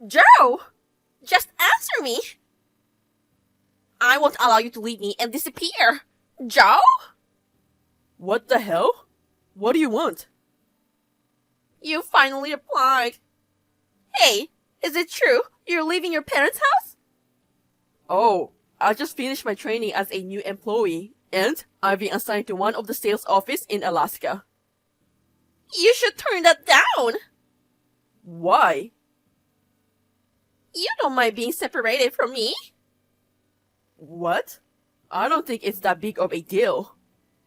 Joe! Just answer me! I won't allow you to leave me and disappear! Joe? What the hell? What do you want? You finally replied. Hey, is it true you're leaving your parents' house? Oh, I just finished my training as a new employee, and I've been assigned to one of the sales office in Alaska. You should turn that down! Why? You don't mind being separated from me? What? I don't think it's that big of a deal.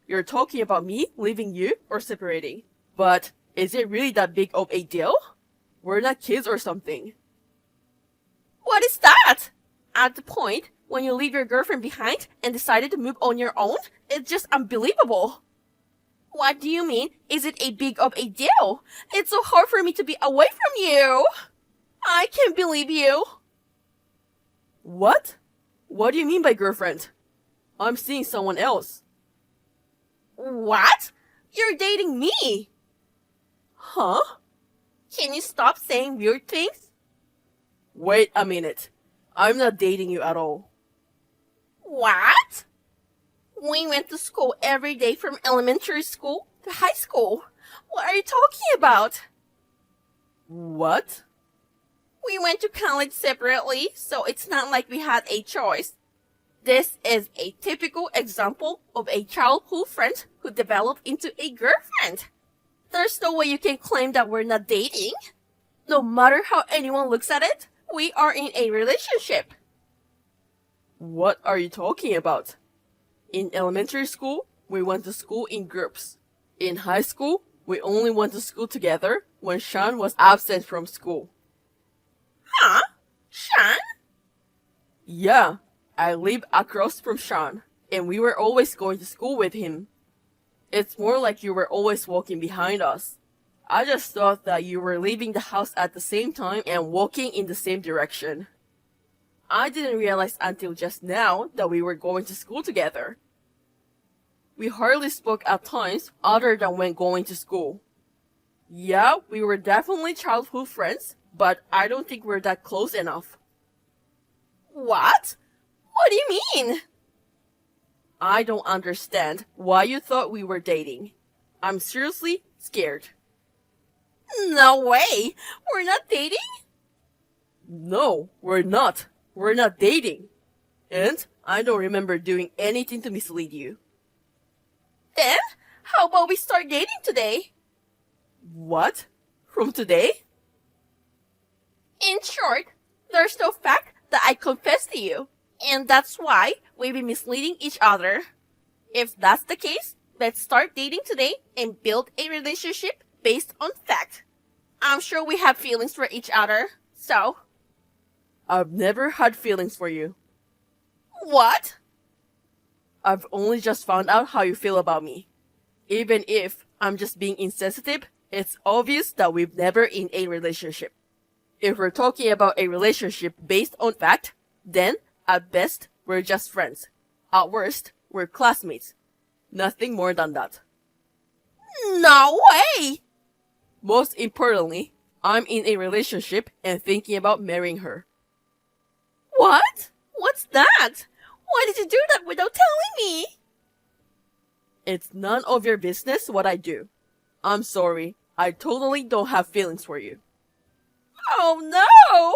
You're talking about me leaving you or separating. But is it really that big of a deal? We're not kids or something. What is that? At the point when you leave your girlfriend behind and decided to move on your own, it's just unbelievable. What do you mean, is it a big of a deal? It's so hard for me to be away from you. I can't believe you. What? What do you mean by girlfriend? I'm seeing someone else. What? You're dating me. Huh? Can you stop saying weird things? Wait a minute. I'm not dating you at all. What? We went to school every day from elementary school to high school. What are you talking about? What? We went to college separately, so it's not like we had a choice. This is a typical example of a childhood friend who developed into a girlfriend. There's no way you can claim that we're not dating. No matter how anyone looks at it, we are in a relationship. What are you talking about? In elementary school, we went to school in groups. In high school, we only went to school together when Sean was absent from school. Huh? Sean? Yeah, I live across from Sean, and we were always going to school with him. It's more like you were always walking behind us. I just thought that you were leaving the house at the same time and walking in the same direction. I didn't realize until just now that we were going to school together. We hardly spoke at times other than when going to school. Yeah, we were definitely childhood friends, but I don't think we're that close enough. What? What do you mean? I don't understand why you thought we were dating. I'm seriously scared. No way! We're not dating? No, we're not. We're not dating. And I don't remember doing anything to mislead you. Then, how about we start dating today? What? From today? In short, there's no fact that I confessed to you, and that's why we've been misleading each other. If that's the case, let's start dating today and build a relationship based on fact. I'm sure we have feelings for each other, so... I've never had feelings for you. What? I've only just found out how you feel about me. Even if I'm just being insensitive, it's obvious that we've never in a relationship. If we're talking about a relationship based on fact, then at best, we're just friends. At worst, we're classmates. Nothing more than that. No way! Most importantly, I'm in a relationship and thinking about marrying her. What? What's that? Why did you do that without telling me? It's none of your business what I do. I'm sorry, I totally don't have feelings for you. Oh no!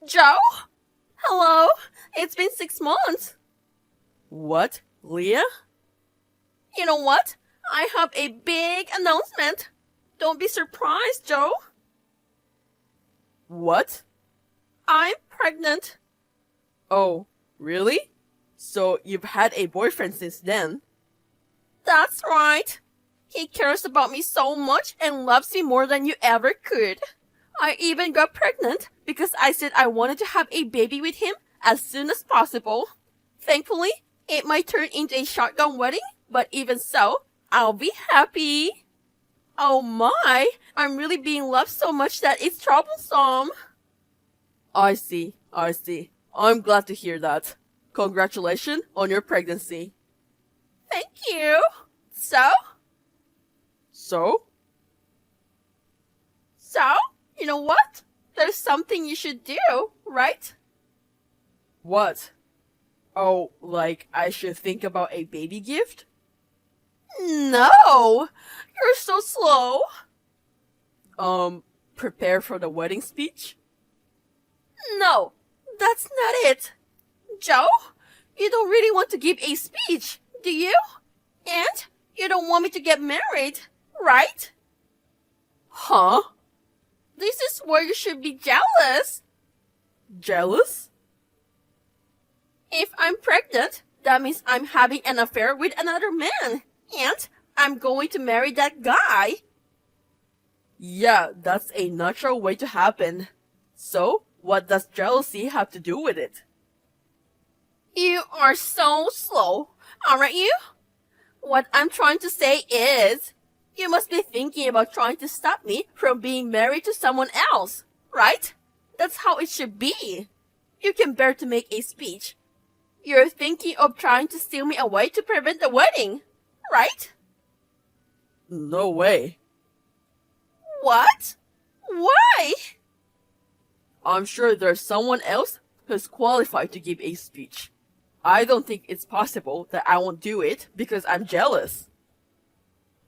Joe? Hello? It's been 6 months. What? Leah? You know what? I have a big announcement. Don't be surprised, Joe. What? I'm pregnant. Oh, really? So you've had a boyfriend since then? That's right. He cares about me so much and loves me more than you ever could. I even got pregnant because I said I wanted to have a baby with him as soon as possible. Thankfully, it might turn into a shotgun wedding, but even so, I'll be happy. Oh my, I'm really being loved so much that it's troublesome. I see. I'm glad to hear that. Congratulations on your pregnancy. Thank you. So? So? You know what? There's something you should do, right? What? Oh, like I should think about a baby gift? No! You're so slow. Prepare for the wedding speech? No, that's not it. Joe, you don't really want to give a speech, do you? And you don't want me to get married, right? Huh? This is where you should be jealous. Jealous? If I'm pregnant, that means I'm having an affair with another man. And I'm going to marry that guy. Yeah, that's a natural way to happen. So, what does jealousy have to do with it? You are so slow, aren't you? What I'm trying to say is, you must be thinking about trying to stop me from being married to someone else, right? That's how it should be. You can bear to make a speech. You're thinking of trying to steal me away to prevent the wedding, right? No way. What? Why? I'm sure there's someone else who's qualified to give a speech. I don't think it's possible that I won't do it because I'm jealous.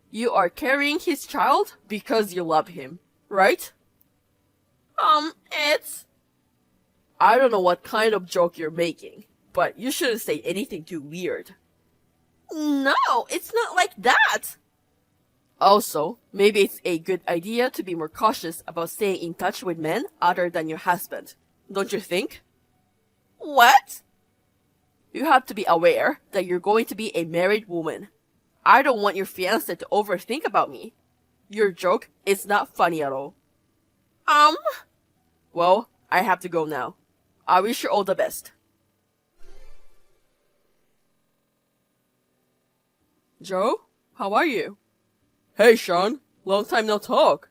You are carrying his child because you love him, right? It's... I don't know what kind of joke you're making, but you shouldn't say anything too weird. No, it's not like that. Also, maybe it's a good idea to be more cautious about staying in touch with men other than your husband. Don't you think? What? You have to be aware that you're going to be a married woman. I don't want your fiancé to overthink about me. Your joke is not funny at all. Well, I have to go now. I wish you all the best. Joe, how are you? Hey, Sean. Long time no talk.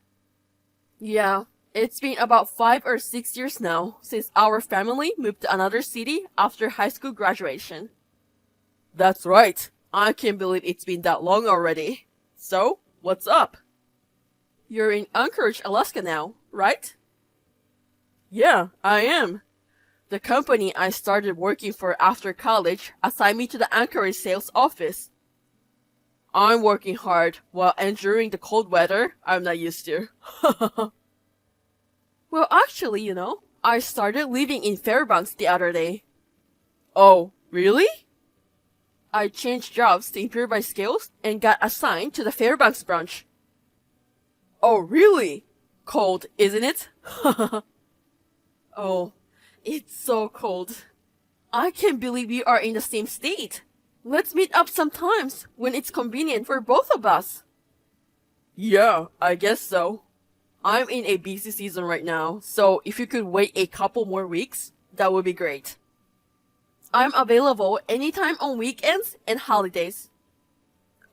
Yeah, it's been about 5 or 6 years now since our family moved to another city after high school graduation. That's right. I can't believe it's been that long already. So, what's up? You're in Anchorage, Alaska now, right? Yeah, I am. The company I started working for after college assigned me to the Anchorage sales office. I'm working hard while enduring the cold weather I'm not used to. Well, actually, I started living in Fairbanks the other day. Oh, really? I changed jobs to improve my skills and got assigned to the Fairbanks branch. Oh, really? Cold, isn't it? Oh, it's so cold. I can't believe we are in the same state. Let's meet up sometimes when it's convenient for both of us. Yeah, I guess so. I'm in a busy season right now, so if you could wait a couple more weeks, that would be great. I'm available anytime on weekends and holidays.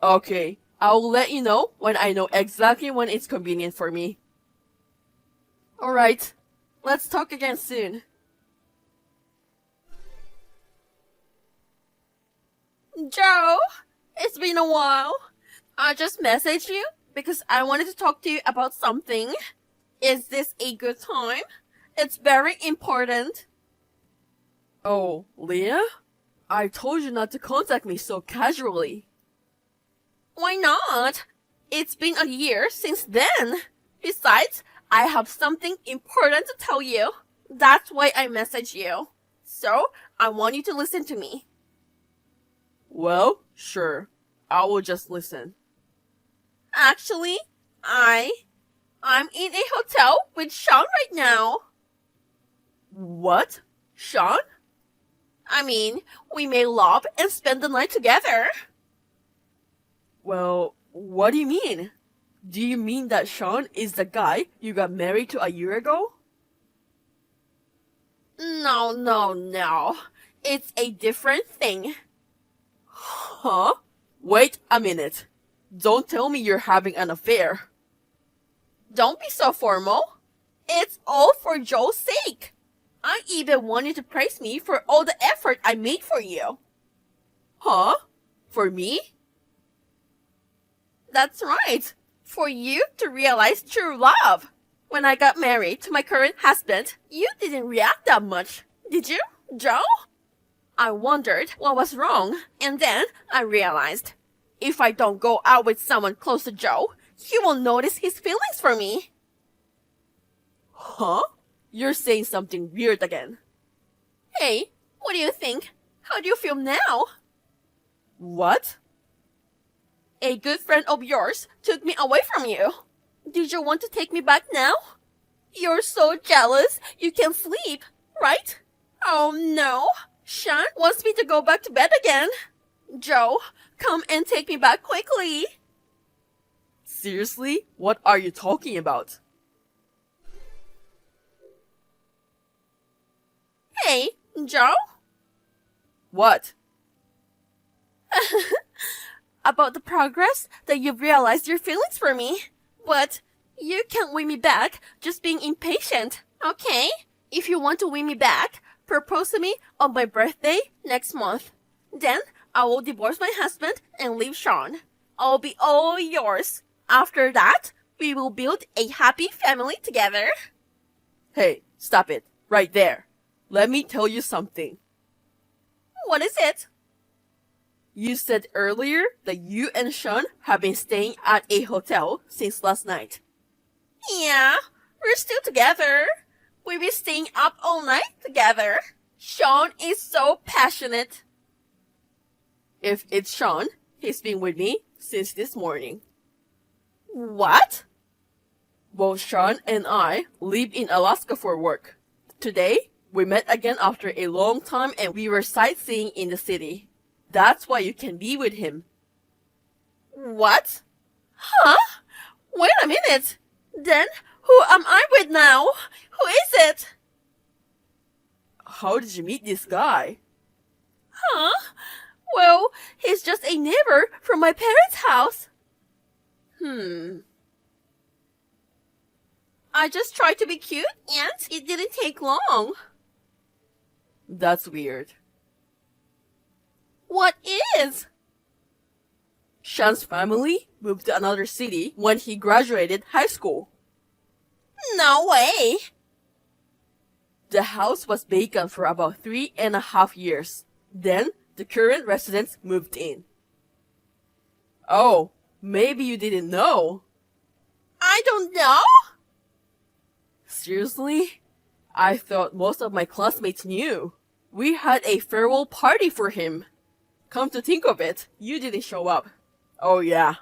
Okay, I'll let you know when I know exactly when it's convenient for me. Alright, let's talk again soon. Joe, it's been a while. I just messaged you because I wanted to talk to you about something. Is this a good time? It's very important. Oh, Leah? I told you not to contact me so casually. Why not? It's been a year since then. Besides, I have something important to tell you. That's why I messaged you. So, I want you to listen to me. Well, sure. I will just listen. Actually, I'm in a hotel with Sean right now. What? Sean? I mean, we made love and spend the night together. Well, what do you mean? Do you mean that Sean is the guy you got married to a year ago? No. It's a different thing. Huh? Wait a minute. Don't tell me you're having an affair. Don't be so formal. It's all for Joe's sake. I even want you to praise me for all the effort I made for you. Huh? For me? That's right. For you to realize true love. When I got married to my current husband, you didn't react that much, did you, Joe? I wondered what was wrong, and then I realized if I don't go out with someone close to Joe, he will notice his feelings for me. Huh? You're saying something weird again. Hey, what do you think? How do you feel now? What? A good friend of yours took me away from you. Did you want to take me back now? You're so jealous you can't sleep, right? Oh no, Sean wants me to go back to bed again. Joe, come and take me back quickly. Seriously? What are you talking about? Hey, Joe? What? About the progress that you've realized your feelings for me. But you can't win me back just being impatient, okay? If you want to win me back, propose to me on my birthday next month. Then I will divorce my husband and leave Sean. I'll be all yours. After that, we will build a happy family together. Hey, stop it. Right there. Let me tell you something. What is it? You said earlier that you and Sean have been staying at a hotel since last night. Yeah, we're still together. We'll be staying up all night together. Sean is so passionate. If it's Sean, he's been with me since this morning. What? Both Sean and I live in Alaska for work. Today, we met again after a long time and we were sightseeing in the city. That's why you can be with him. What? Huh? Wait a minute. Then, who am I with now? Who is it? How did you meet this guy? Huh? Well, he's just a neighbor from my parents' house. I just tried to be cute and it didn't take long. That's weird. What is? Sean's family moved to another city when he graduated high school. No way. The house was vacant for about 3.5 years. Then, the current residents moved in. Oh, maybe you didn't know. I don't know. Seriously? I thought most of my classmates knew. We had a farewell party for him. Come to think of it, you didn't show up. Oh yeah.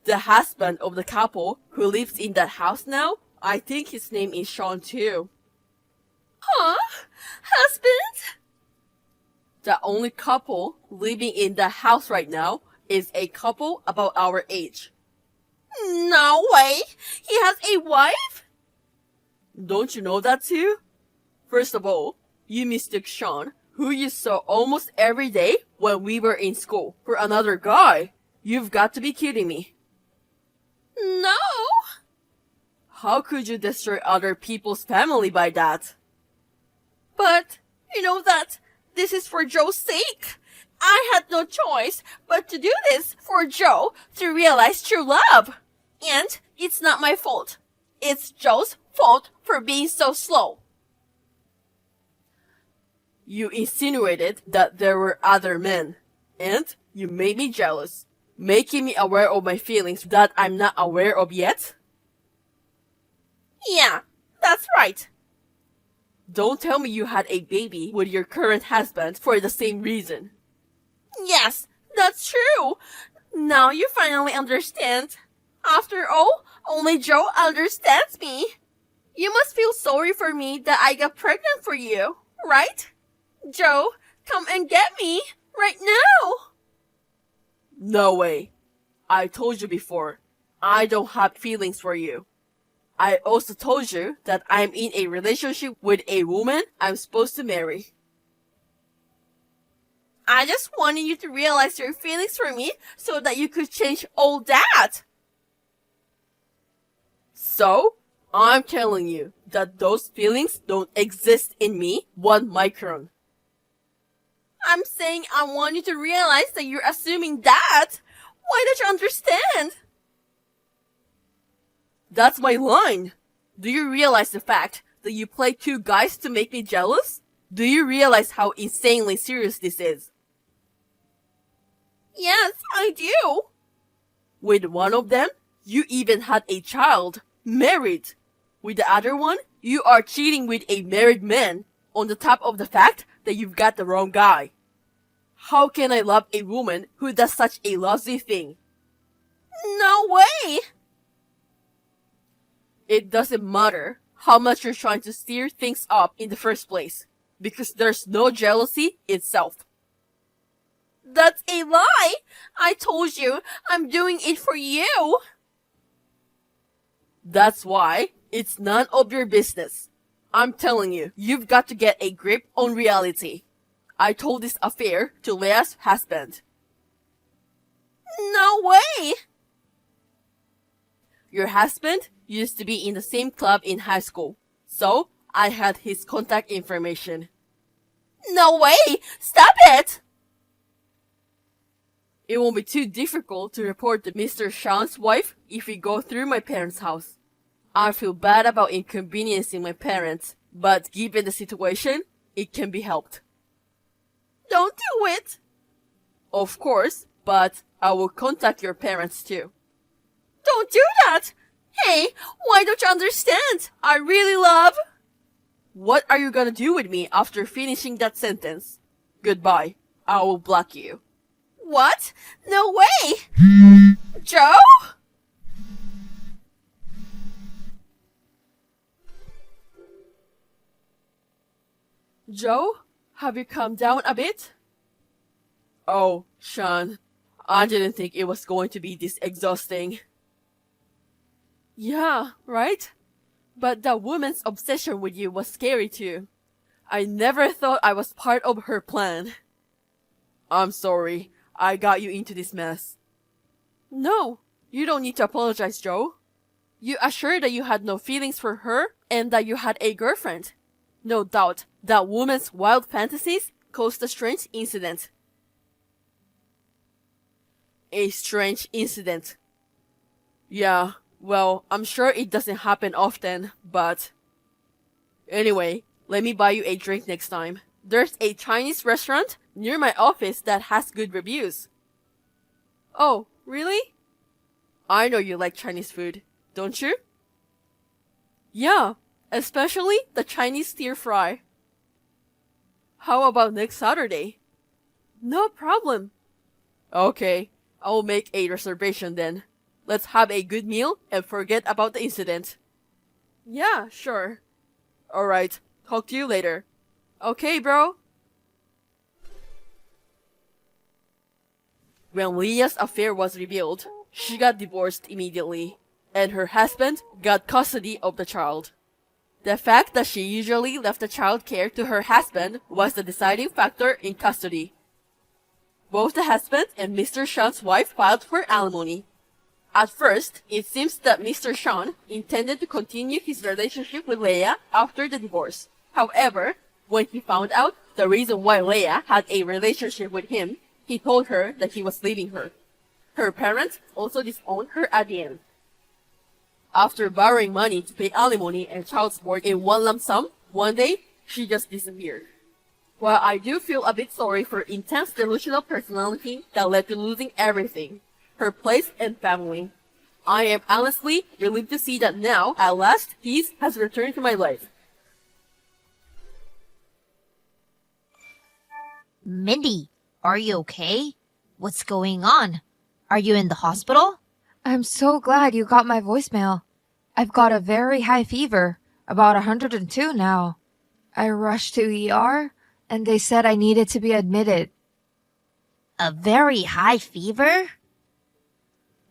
The husband of the couple who lives in that house now, I think his name is Sean too. Huh? Husband? The only couple living in the house right now is a couple about our age. No way. He has a wife? Don't you know that too? First of all, you mistook Sean, who you saw almost every day when we were in school, for another guy. You've got to be kidding me. No. How could you destroy other people's family by that? But, you know that this is for Joe's sake. I had no choice but to do this for Joe to realize true love. And it's not my fault. It's Joe's fault for being so slow. You insinuated that there were other men, and you made me jealous, making me aware of my feelings that I'm not aware of yet? Yeah, that's right. Don't tell me you had a baby with your current husband for the same reason. Yes, that's true. Now you finally understand. After all, only Joe understands me. You must feel sorry for me that I got pregnant for you, right? Joe, come and get me right now. No way. I told you before, I don't have feelings for you. I also told you that I'm in a relationship with a woman I'm supposed to marry. I just wanted you to realize your feelings for me so that you could change all that. So, I'm telling you that those feelings don't exist in me 1 micron. I'm saying I want you to realize that you're assuming that. Why don't you understand? That's my line. Do you realize the fact that you played two guys to make me jealous? Do you realize how insanely serious this is? Yes, I do. With one of them, you even had a child, married. With the other one, you are cheating with a married man, on the top of the fact that you've got the wrong guy. How can I love a woman who does such a lousy thing? No way. It doesn't matter how much you're trying to steer things up in the first place, because there's no jealousy itself. That's a lie. I told you, I'm doing it for you. That's why it's none of your business. I'm telling you, you've got to get a grip on reality. I told this affair to Leah's husband. No way. Your husband used to be in the same club in high school, so I had his contact information. No way. Stop it. It won't be too difficult to report to Mr. Sean's wife if we go through my parents' house. I feel bad about inconveniencing my parents, but given the situation, it can be helped. Don't do it. Of course, but I will contact your parents too. Don't do that. Hey, why don't you understand? I really love... What are you gonna do with me after finishing that sentence? Goodbye. I will block you. What? No way. Joe? Joe, have you calmed down a bit? Oh, Sean, I didn't think it was going to be this exhausting. Yeah, right? But that woman's obsession with you was scary too. I never thought I was part of her plan. I'm sorry, I got you into this mess. No, you don't need to apologize, Joe. You assured that you had no feelings for her and that you had a girlfriend. No doubt, that woman's wild fantasies caused a strange incident. A strange incident. Yeah, well, I'm sure it doesn't happen often, but... Anyway, let me buy you a drink next time. There's a Chinese restaurant near my office that has good reviews. Oh, really? I know you like Chinese food, don't you? Yeah, especially the Chinese stir fry. How about next Saturday? No problem. Okay, I will make a reservation then. Let's have a good meal and forget about the incident. Yeah, sure. Alright, talk to you later. Okay, bro. When Leah's affair was revealed, she got divorced immediately, and her husband got custody of the child. The fact that she usually left the child care to her husband was the deciding factor in custody. Both the husband and Mr. Sean's wife filed for alimony. At first, it seems that Mr. Sean intended to continue his relationship with Leah after the divorce. However, when he found out the reason why Leah had a relationship with him, he told her that he was leaving her. Her parents also disowned her at the end. After borrowing money to pay alimony and child support in one lump sum, one day, she just disappeared. While I do feel a bit sorry for intense delusional personality that led to losing everything, her place and family, I am honestly relieved to see that now, at last, peace has returned to my life. Mindy, are you okay? What's going on? Are you in the hospital? I'm so glad you got my voicemail. I've got a very high fever, about 102 now. I rushed to ER, and they said I needed to be admitted. A very high fever?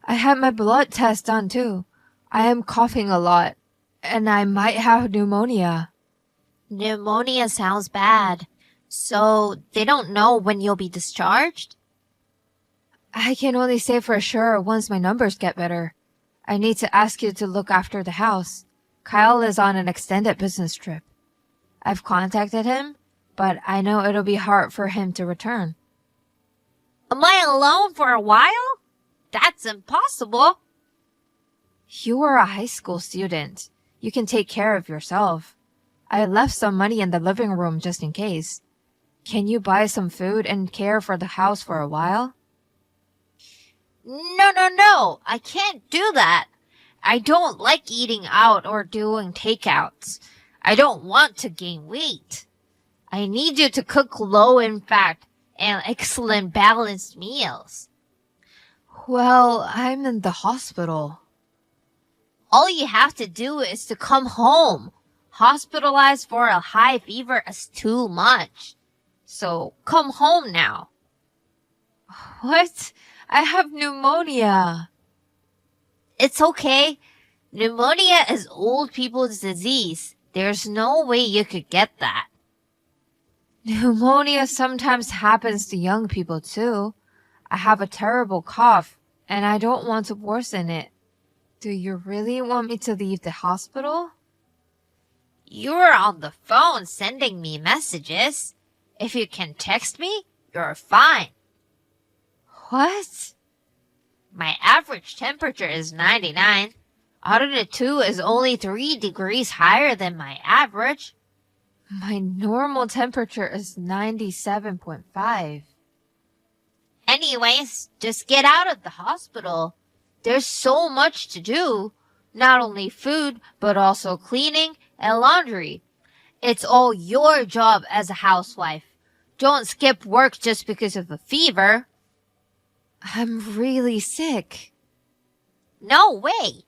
I had my blood test done too. I am coughing a lot, and I might have pneumonia. Pneumonia sounds bad. So they don't know when you'll be discharged? I can only say for sure once my numbers get better. I need to ask you to look after the house. Kyle is on an extended business trip. I've contacted him, but I know it'll be hard for him to return. Am I alone for a while? That's impossible. You are a high school student. You can take care of yourself. I left some money in the living room just in case. Can you buy some food and care for the house for a while? No. I can't do that. I don't like eating out or doing takeouts. I don't want to gain weight. I need you to cook low in fat and excellent balanced meals. Well, I'm in the hospital. All you have to do is to come home. Hospitalized for a high fever is too much. So come home now. What? I have pneumonia. It's okay. Pneumonia is old people's disease. There's no way you could get that. Pneumonia sometimes happens to young people too. I have a terrible cough, and I don't want to worsen it. Do you really want me to leave the hospital? You're on the phone sending me messages. If you can text me, you're fine. What? My average temperature is 99. 102 is only 3 degrees higher than my average. My normal temperature is 97.5. Anyways, just get out of the hospital. There's so much to do. Not only food, but also cleaning and laundry. It's all your job as a housewife. Don't skip work just because of a fever. I'm really sick. No way.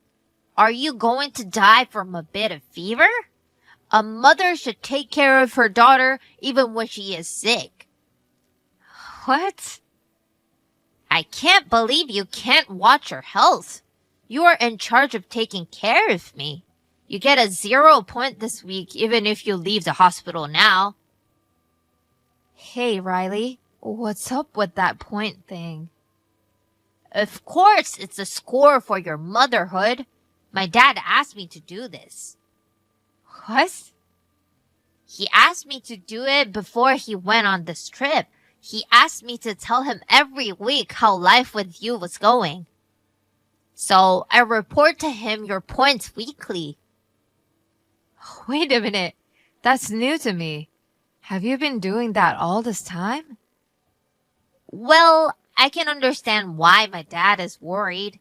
Are you going to die from a bit of fever? A mother should take care of her daughter even when she is sick. What? I can't believe you can't watch your health. You are in charge of taking care of me. You get a 0 point this week even if you leave the hospital now. Hey, Riley. What's up with that point thing? Of course, it's a score for your motherhood. My dad asked me to do this. What? He asked me to do it before he went on this trip. He asked me to tell him every week how life with you was going. So I report to him your points weekly. Wait a minute. That's new to me. Have you been doing that all this time? Well, I can understand why my dad is worried.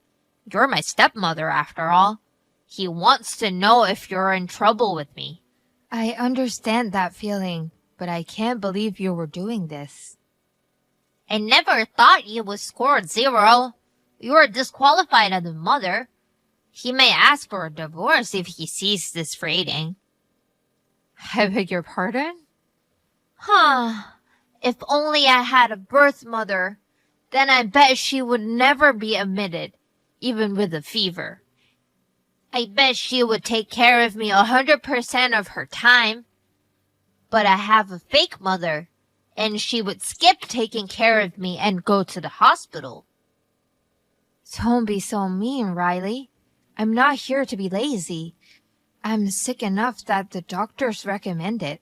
You're my stepmother after all. He wants to know if you're in trouble with me. I understand that feeling, but I can't believe you were doing this. I never thought you would score 0. You are disqualified as a mother. He may ask for a divorce if he sees this rating. I beg your pardon? If only I had a birth mother, then I bet she would never be admitted, even with a fever. I bet she would take care of me 100% of her time. But I have a fake mother, and she would skip taking care of me and go to the hospital. Don't be so mean, Riley. I'm not here to be lazy. I'm sick enough that the doctors recommend it.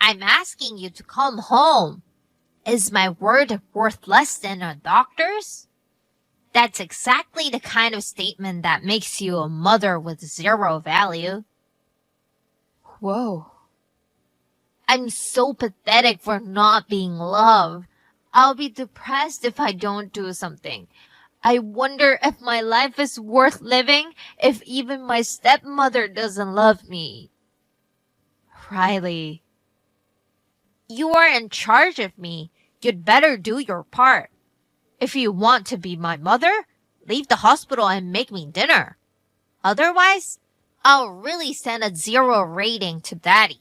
I'm asking you to come home. Is my word worth less than a doctor's? That's exactly the kind of statement that makes you a mother with 0 value. Whoa. I'm so pathetic for not being loved. I'll be depressed if I don't do something. I wonder if my life is worth living if even my stepmother doesn't love me. Riley. You are in charge of me. You'd better do your part. If you want to be my mother, leave the hospital and make me dinner. Otherwise, I'll really send a 0 rating to Daddy.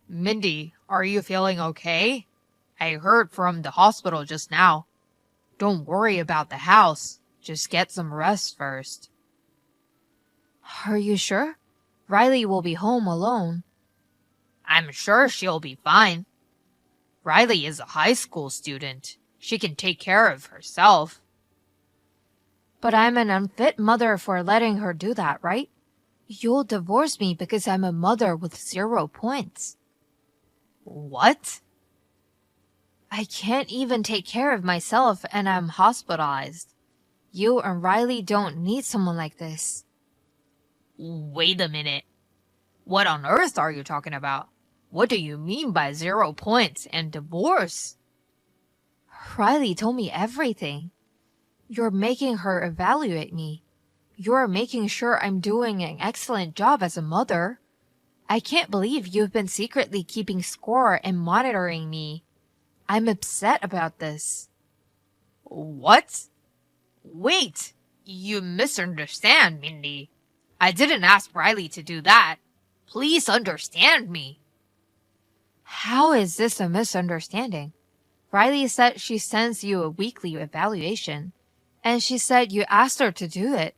Mindy, are you feeling okay? I heard from the hospital just now. Don't worry about the house. Just get some rest first. Are you sure? Riley will be home alone. I'm sure she'll be fine. Riley is a high school student. She can take care of herself. But I'm an unfit mother for letting her do that, right? You'll divorce me because I'm a mother with 0 points. What? I can't even take care of myself and I'm hospitalized. You and Riley don't need someone like this. Wait a minute. What on earth are you talking about? What do you mean by 0 points and divorce? Riley told me everything. You're making her evaluate me. You're making sure I'm doing an excellent job as a mother. I can't believe you've been secretly keeping score and monitoring me. I'm upset about this. What? Wait, you misunderstand, Mindy. I didn't ask Riley to do that. Please understand me. How is this a misunderstanding? Riley said she sends you a weekly evaluation, and she said you asked her to do it.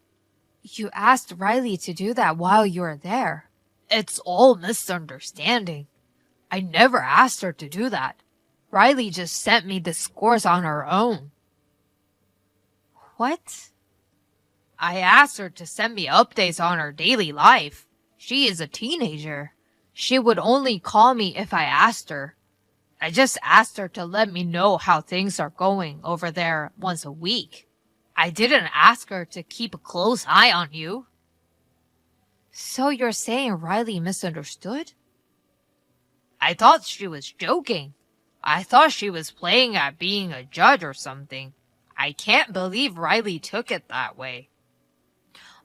You asked Riley to do that while you were there. It's all misunderstanding. I never asked her to do that. Riley just sent me the scores on her own. What? I asked her to send me updates on her daily life. She is a teenager. She would only call me if I asked her. I just asked her to let me know how things are going over there once a week. I didn't ask her to keep a close eye on you. So you're saying Riley misunderstood? I thought she was joking. I thought she was playing at being a judge or something. I can't believe Riley took it that way.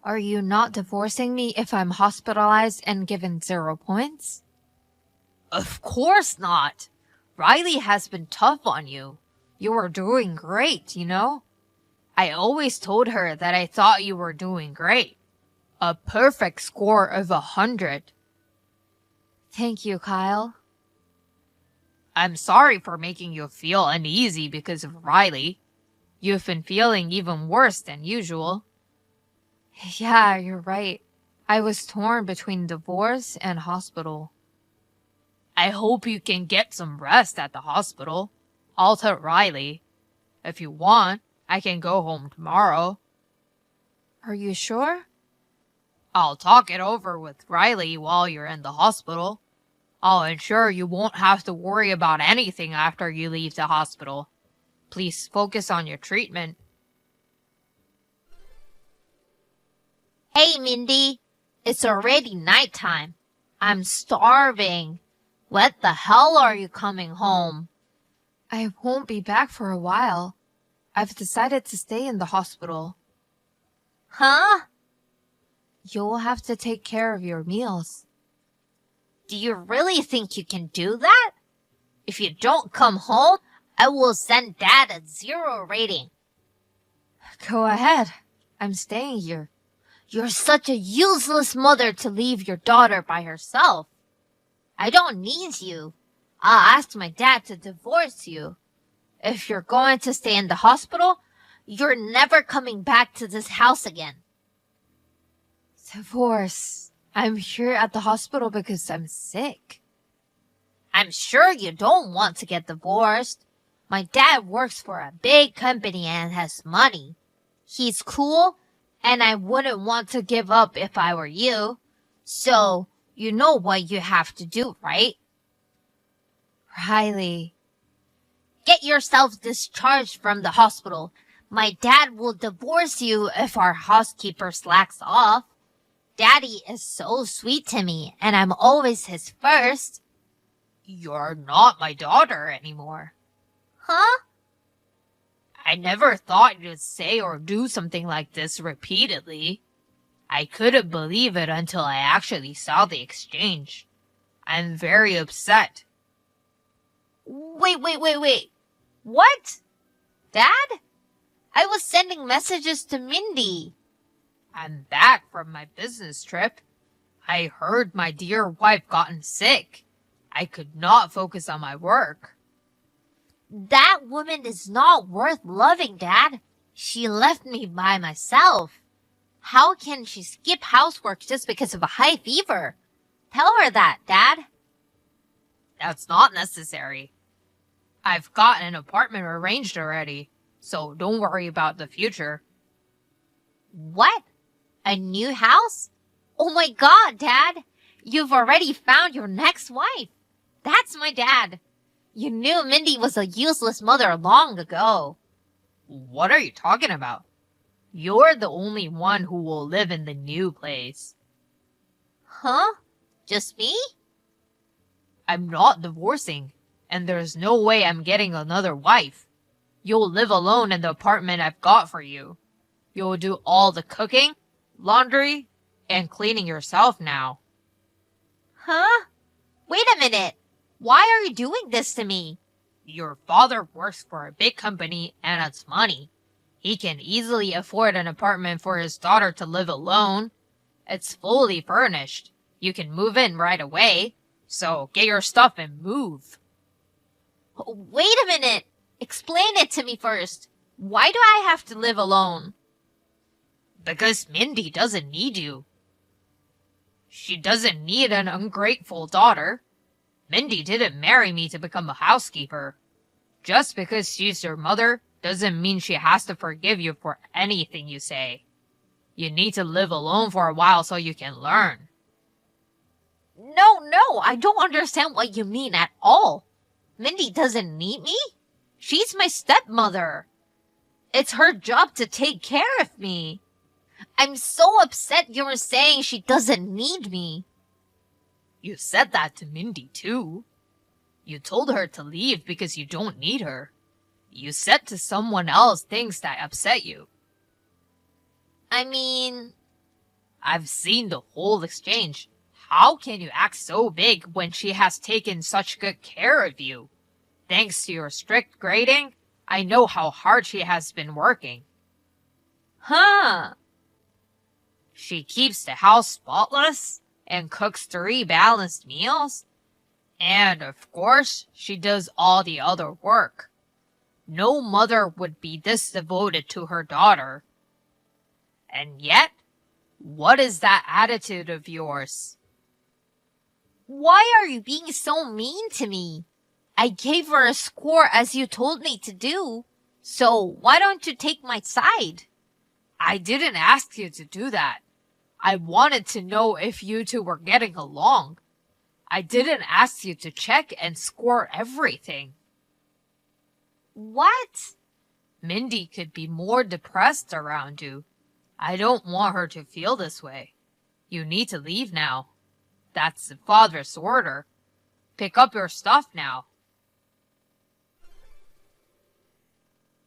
Are you not divorcing me if I'm hospitalized and given 0 points? Of course not. Riley has been tough on you. You were doing great, you know? I always told her that I thought you were doing great. A perfect score of 100. Thank you, Kyle. I'm sorry for making you feel uneasy because of Riley. You've been feeling even worse than usual. Yeah, you're right. I was torn between divorce and hospital. I hope you can get some rest at the hospital. I'll tell Riley. If you want, I can go home tomorrow. Are you sure? I'll talk it over with Riley while you're in the hospital. I'll ensure you won't have to worry about anything after you leave the hospital. Please focus on your treatment. Hey, Mindy. It's already nighttime. I'm starving. When the hell are you coming home? I won't be back for a while. I've decided to stay in the hospital. Huh? You'll have to take care of your meals. Do you really think you can do that? If you don't come home, I will send Dad a 0 rating. Go ahead. I'm staying here. You're such a useless mother to leave your daughter by herself. I don't need you. I'll ask my dad to divorce you. If you're going to stay in the hospital, you're never coming back to this house again. Divorce. I'm here at the hospital because I'm sick. I'm sure you don't want to get divorced. My dad works for a big company and has money. He's cool, and I wouldn't want to give up if I were you. So, you know what you have to do, right? Riley. Get yourself discharged from the hospital. My dad will divorce you if our housekeeper slacks off. Daddy is so sweet to me, and I'm always his first. You're not my daughter anymore. Huh? I never thought you'd say or do something like this repeatedly. I couldn't believe it until I actually saw the exchange. I'm very upset. Wait. What? Dad? I was sending messages to Mindy. I'm back from my business trip. I heard my dear wife gotten sick. I could not focus on my work. That woman is not worth loving, Dad. She left me by myself. How can she skip housework just because of a high fever? Tell her that, Dad. That's not necessary. I've got an apartment arranged already, so don't worry about the future. What? A new house? Oh my God, Dad. You've already found your next wife. That's my dad. You knew Mindy was a useless mother long ago. What are you talking about? You're the only one who will live in the new place. Huh? Just me? I'm not divorcing, and there's no way I'm getting another wife. You'll live alone in the apartment I've got for you. You'll do all the cooking, laundry, and cleaning yourself now. Huh? Wait a minute. Why are you doing this to me? Your father works for a big company and has money. He can easily afford an apartment for his daughter to live alone. It's fully furnished. You can move in right away. So get your stuff and move. Wait a minute. Explain it to me first. Why do I have to live alone? Because Mindy doesn't need you. She doesn't need an ungrateful daughter. Mindy didn't marry me to become a housekeeper. Just because she's your mother doesn't mean she has to forgive you for anything you say. You need to live alone for a while so you can learn. No, I don't understand what you mean at all. Mindy doesn't need me? She's my stepmother. It's her job to take care of me. I'm so upset you were saying she doesn't need me. You said that to Mindy too. You told her to leave because you don't need her. You said to someone else things that upset you. I mean... I've seen the whole exchange. How can you act so big when she has taken such good care of you? Thanks to your strict grading, I know how hard she has been working. Huh? She keeps the house spotless and cooks 3 balanced meals. And of course, she does all the other work. No mother would be this devoted to her daughter. And yet, what is that attitude of yours? Why are you being so mean to me? I gave her a score as you told me to do. So why don't you take my side? I didn't ask you to do that. I wanted to know if you two were getting along. I didn't ask you to check and score everything. What? Mindy could be more depressed around you. I don't want her to feel this way. You need to leave now. That's the father's order. Pick up your stuff now.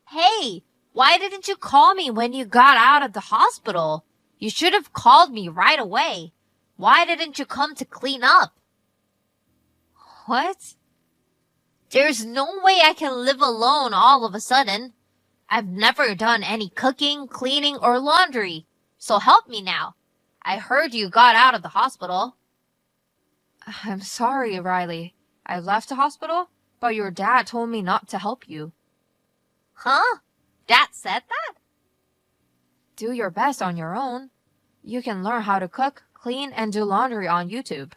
Hey, why didn't you call me when you got out of the hospital? You should have called me right away. Why didn't you come to clean up? What? There's no way I can live alone all of a sudden. I've never done any cooking, cleaning, or laundry. So help me now. I heard you got out of the hospital. I'm sorry, Riley. I left the hospital, but your dad told me not to help you. Huh? Dad said that? Do your best on your own. You can learn how to cook, clean, and do laundry on YouTube.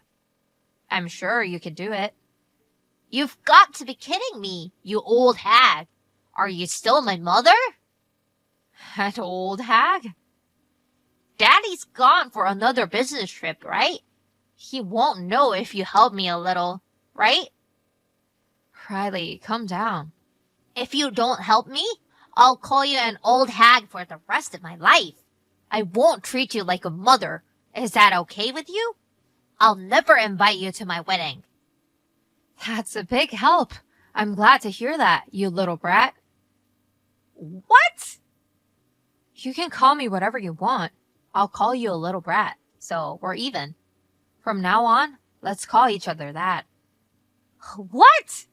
I'm sure you can do it. You've got to be kidding me, you old hag. Are you still my mother? That old hag? Daddy's gone for another business trip, right? He won't know if you help me a little, right? Riley, calm down. If you don't help me, I'll call you an old hag for the rest of my life. I won't treat you like a mother. Is that okay with you? I'll never invite you to my wedding. That's a big help. I'm glad to hear that, you little brat. What? You can call me whatever you want. I'll call you a little brat, so we're even. From now on, let's call each other that. What?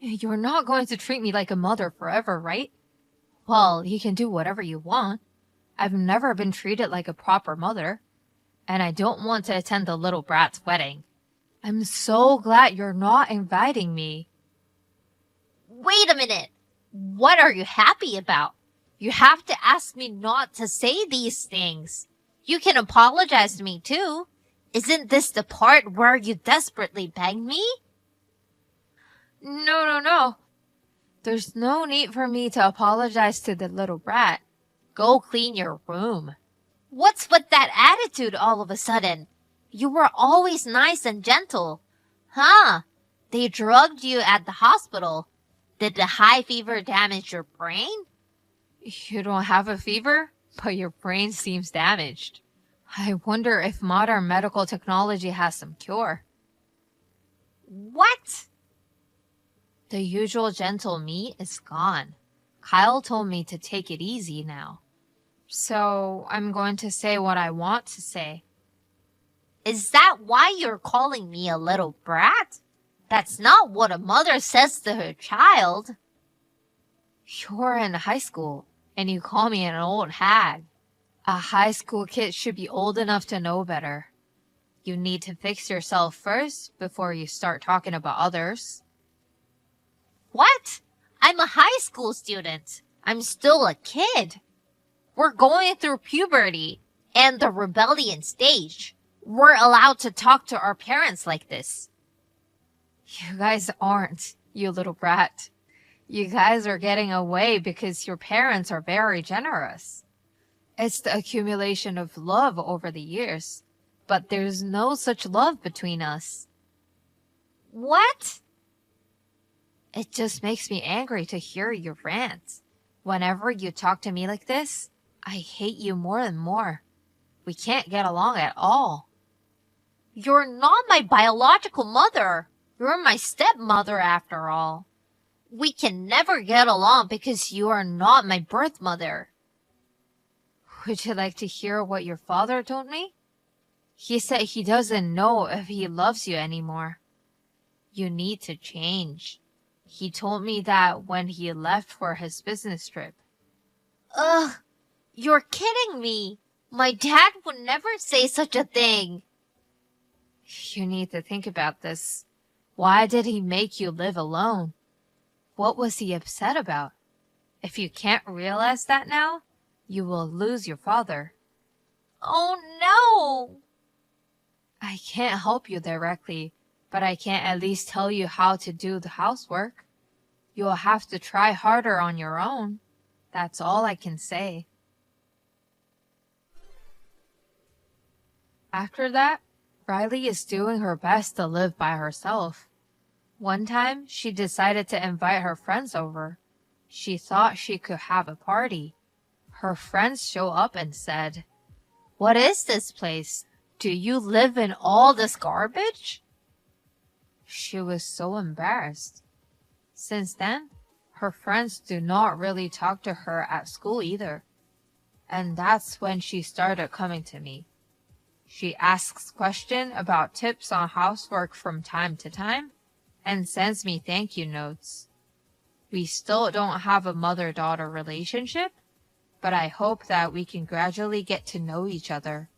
You're not going to treat me like a mother forever, right? Well, you can do whatever you want. I've never been treated like a proper mother. And I don't want to attend the little brat's wedding. I'm so glad you're not inviting me. Wait a minute. What are you happy about? You have to ask me not to say these things. You can apologize to me too. Isn't this the part where you desperately beg me? No. There's no need for me to apologize to the little brat. Go clean your room. What's with that attitude all of a sudden? You were always nice and gentle. Huh? They drugged you at the hospital. Did the high fever damage your brain? You don't have a fever? but your brain seems damaged. I wonder if modern medical technology has some cure. What? The usual gentle me is gone. Kyle told me to take it easy now. So I'm going to say what I want to say. Is that why you're calling me a little brat? That's not what a mother says to her child. You're in high school, and you call me an old hag. A high school kid should be old enough to know better. You need to fix yourself first before you start talking about others. What? I'm a high school student. I'm still a kid. We're going through puberty and the rebellion stage. We're allowed to talk to our parents like this. You guys aren't, you little brat. You guys are getting away because your parents are very generous. It's the accumulation of love over the years. But there's no such love between us. What? It just makes me angry to hear your rants. Whenever you talk to me like this, I hate you more and more. We can't get along at all. You're not my biological mother. You're my stepmother after all. We can never get along because you are not my birth mother. Would you like to hear what your father told me? He said he doesn't know if he loves you anymore. You need to change. He told me that when he left for his business trip. Ugh, you're kidding me. My dad would never say such a thing. You need to think about this. Why did he make you live alone? What was he upset about? If you can't realize that now, you will lose your father. Oh no! I can't help you directly, but I can at least tell you how to do the housework. You'll have to try harder on your own. That's all I can say. After that, Riley is doing her best to live by herself. One time, she decided to invite her friends over. She thought she could have a party. Her friends show up and said, What is this place? Do you live in all this garbage? She was so embarrassed. Since then, her friends do not really talk to her at school either. And that's when she started coming to me. She asks questions about tips on housework from time to time and sends me thank you notes. We still don't have a mother-daughter relationship, but I hope that we can gradually get to know each other.